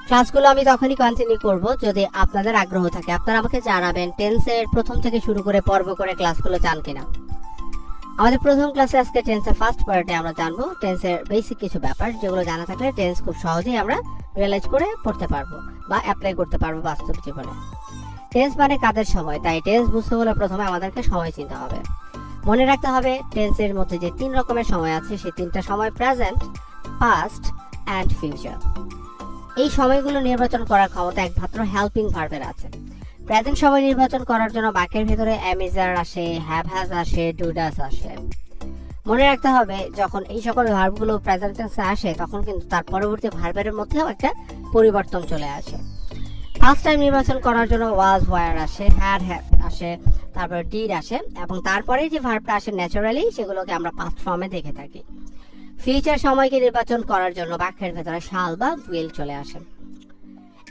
ক্লাসগুলো আমি তখনই কন্টিনিউ করব যদি আপনাদের আগ্রহ থাকে। আপনারা আমাকে জানাবেন টেন্সের প্রথম থেকে শুরু করে পর্ব করে ক্লাসগুলো চান কিনা। আমাদের প্রথম ক্লাসে আজকে টেন্সের ফার্স্ট পার্টে আমরা জানবো টেন্সের বেসিক কিছু ব্যাপার, যেগুলো জানা থাকলে টেন্স খুব সহজেই আমরা রিয়েলাইজ করে পড়তে পারবো বা অ্যাপ্লাই করতে পারবো বাস্তব জীবনে। টেন্স মানে কাজের সময়, তাই টেন্স বুঝতে হলে প্রথমে আমাদেরকে সময় চিনতে হবে। মনে রাখতে হবে টেন্সের মধ্যে যে 3 রকমের সময় আছে, সেই 3টা সময় প্রেজেন্ট, পাস্ট অ্যান্ড ফিউচার। এই সময়গুলো নির্বাচন করার ক্ষমতা একমাত্র হেল্পিং ভার্বের আছে। প্রেজেন্ট সময় নির্বাচন করার জন্য বাক্যের ভিতরে অ্যামিজার আসে, হ্যাভ হ্যাজ আসে, ডু ডাস আসে। মনে রাখতে হবে যখন এই সকল ভার্বগুলো প্রেজেন্ট টেন্সে আসে তখন কিন্তু তার পরবর্তী ভার্বের মধ্যেও একটা পরিবর্তন চলে আসে। ফার্স্ট টাইম নির্বাচন করার জন্য ওয়াজ, ওয়ার আসে, হ্যাড আসে, তারপর ডিড আসে, এবং তারপরে যে ভার্বটা আসে ন্যাচারালি সেগুলোকে আমরা পাস্ট ফর্মে দেখে থাকি। ফিউচার সময়কে নির্বাচন করার জন্য বাক্যের ভেতরে শাল বা উইল চলে আসে।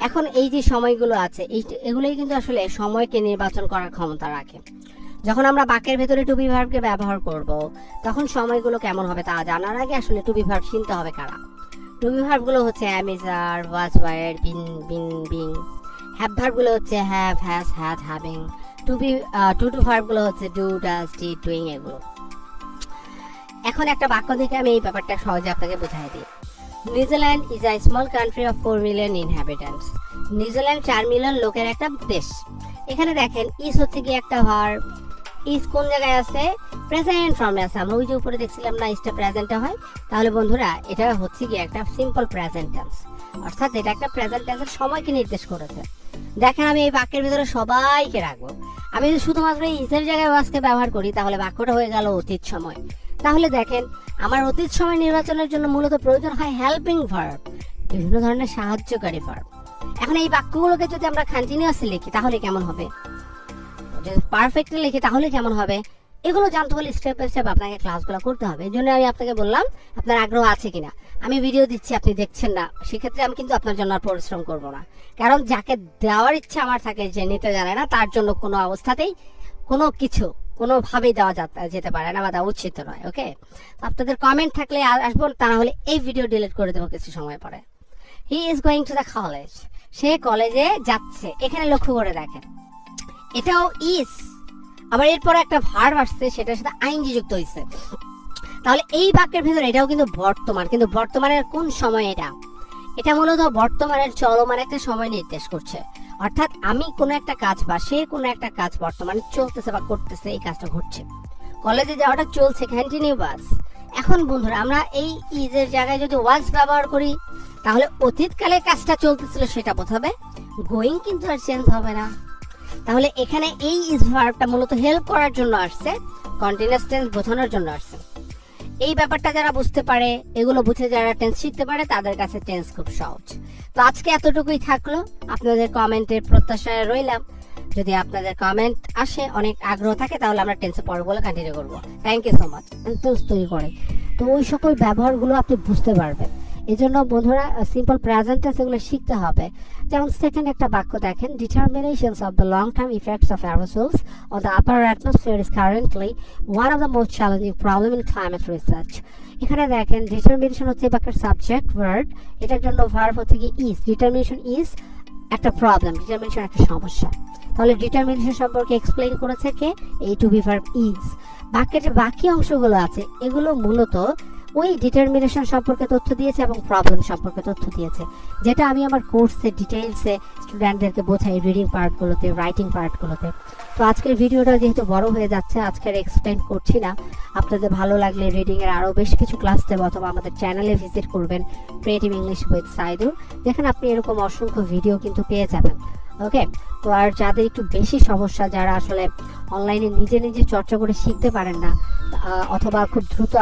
এখন এই যে সময়গুলো আছে এগুলোই কিন্তু আসলে সময়কে নির্বাচন করার ক্ষমতা রাখে। যখন আমরা বাক্যের ভেতরে টু বি ভার্বকে ব্যবহার করব তখন সময়গুলো কেমন হবে তা জানার আগে আসলে টু বি ভার্ব চিনতে হবে কারা। টু বি ভার্বগুলো হচ্ছে am is are, was, were, been, being. Have ভার্বগুলো হচ্ছে have, has, had, having. Do ভার্বগুলো হচ্ছে ডু, ডাজ, ডিড, ডুইং এগুলো। এখন একটা বাক্য থেকে আমি এই ব্যাপারটা সহজে আপনাকে বুঝাই দিই। New Zealand is a small country of 4 million inhabitants. New Zealand 4 million লোকের একটা দেশ। এখানে দেখেন ইজ হচ্ছে কি একটা ভার্ব। ইজ কোন জায়গায় আছে? প্রেজেন্ট ফর্মে আছে। আমরা ওই যে উপরে দেখছিলাম না ইজটা প্রেজেন্টে হয়, তাহলে বন্ধুরা এটা হচ্ছে কি একটা সিম্পল প্রেজেন্ট টেন্স, অর্থাৎ এটা একটা প্রেজেন্ট টেন্সের সময়কে নির্দেশ করেছে। দেখেন আমি এই বাক্যের ভিতরে সবাইকে রাখবো। আমি যদি শুধুমাত্র ইজের জায়গায় ওয়াজকে ব্যবহার করি তাহলে বাক্যটা হয়ে গেল অতীত সময়। তাহলে দেখেন আমার অতীত সময় নির্বাচনের জন্য মূলত প্রয়োজন হয় হেল্পিং ভার্ব, বিভিন্ন ধরনের সাহায্যকারী ভার্ব। এখন এই বাক্যগুলোকে যদি আমরা কন্টিনিউয়াসলি লিখি তাহলে কেমন হবে, যদি পারফেক্টলি লিখি তাহলে কেমন হবে, এগুলো জানতে হলে স্টেপ বাই স্টেপ আপনাকে ক্লাসগুলো করতে হবে। এই জন্য আমি আপনাকে বললাম আপনার আগ্রহ আছে কিনা। আমি ভিডিও দিচ্ছি আপনি দেখছেন না, সেক্ষেত্রে আমি কিন্তু আপনার জন্য আর পরিশ্রম করবো না, কারণ যাকে দেওয়ার ইচ্ছা আমার থাকে যে নিতে জানে না তার জন্য কোনো অবস্থাতেই কোনো কিছু কোনোভাবেই দেওয়া যেতে পারে না বা দেওয়া উচিত নয়। ওকে, আপনাদের কমেন্ট থাকলে আসবো, তা না হলে এই ভিডিও ডিলিট করে দেবো কিছু সময় পরে। He is going to the college. সে কলেজে যাচ্ছে। এখানে লক্ষ্য করে দেখেন এটাও ইজ, আবার এরপর একটা ভার্ব আসছে সেটার সাথে আইএনজি যুক্ত হয়েছে। তাহলে এই বাক্যের ভিতরে এটাও কিন্তু বর্তমান, কিন্তু বর্তমানের কোন সময়? এটা মূলত বর্তমানের চলমান একটা সময় নির্দেশ করছে। অর্থাৎ আমি কোনো একটা কাজ বা সে কোনো একটা কাজ বর্তমানে চলতেছে বা করতেছে, এই কাজটা ঘটছে। কলেজে যাওয়াটা চলছে, কন্টিনিউয়াস। এখন বন্ধুরা আমরা এই ইজের জায়গায় যদি ওয়াজ ব্যবহার করি তাহলে অতীতকালে কাজটা চলতেছিল সেটা বোঝাবে, গোয়িং কিন্তু আর চেঞ্জ হবে না। তাহলে এখানে এই ইজ ভার্বটা মূলত হেল্প করার জন্য আসছে, কন্টিনিউয়াস টেন্স বোঝানোর জন্য আসছে। এই ব্যাপারটা যারা বুঝতে পারে, এগুলো বুঝে যারা টেন্স শিখতে পারে তাদের কাছে টেন্স খুব সহজ। তো আজকে এতটুকুই থাকলো, আপনাদের কমেন্টের প্রত্যাশায় রইলাম। যদি আপনাদের কমেন্ট আসে, অনেক আগ্রহ থাকে, তাহলে আমরা টেন্সে পড়াগুলো কন্টিনিউ করবো। Thank you so much. Tense তৈরি করে তো ওই সকল ব্যবহারগুলো আপনি বুঝতে পারবেন। এই জন্য বন্ধুরা সিম্পল প্রেজেন্ট টেন্স এগুলো শিখতে হবে। যেমন সেকেন্ড একটা বাক্য দেখেন, determinations of the long term effects of aerosols on the upper atmosphere is currently one of the most challenging problem in climate research. এখানে দেখেন ডিটারমিনেশন হচ্ছে বাক্যের সাবজেক্ট ওয়ার্ড, এটার জন্য ভার্ব হচ্ছে কি ইজ। ডিটারমিনেশন ইজ একটা প্রবলেম, ডিটারমিনেশন একটা সমস্যা। তাহলে ডিটারমিনেশন সম্পর্কে এক্সপ্লেইন করেছে কে? এই টু বি ভার্ব ইজ। বাক্যের যে বাকি অংশগুলো আছে এগুলো মূলত ওই ডিটারমিনেশন সম্পর্কে তথ্য দিয়েছে এবং প্রবলেম সম্পর্কে তথ্য দিয়েছে, যেটা আমি আমার কোর্সে ডিটেইলসে স্টুডেন্টদেরকে বোঝাই, রিডিং পার্টগুলোতে, রাইটিং পার্টগুলোতে। তো আজকের ভিডিওটা যেহেতু বড় হয়ে যাচ্ছে আজকের এক্সপ্লেন করছি না। আপনাদের ভালো লাগলে রিডিংয়ের আরও বেশ কিছু ক্লাস দেবো, অথবা আমাদের চ্যানেলে ভিজিট করবেন ক্রিয়েটিভ ইংলিশ উইথ সাইদুর, যেখানে আপনি এরকম অসংখ্য ভিডিও কিন্তু পেয়ে যাবেন। ওকে, তো আর যাদের একটু বেশি সমস্যা, যারা আসলে অনলাইনে নিজে নিজে চর্চা করে শিখতে পারেন না, অথবা খুব দ্রুত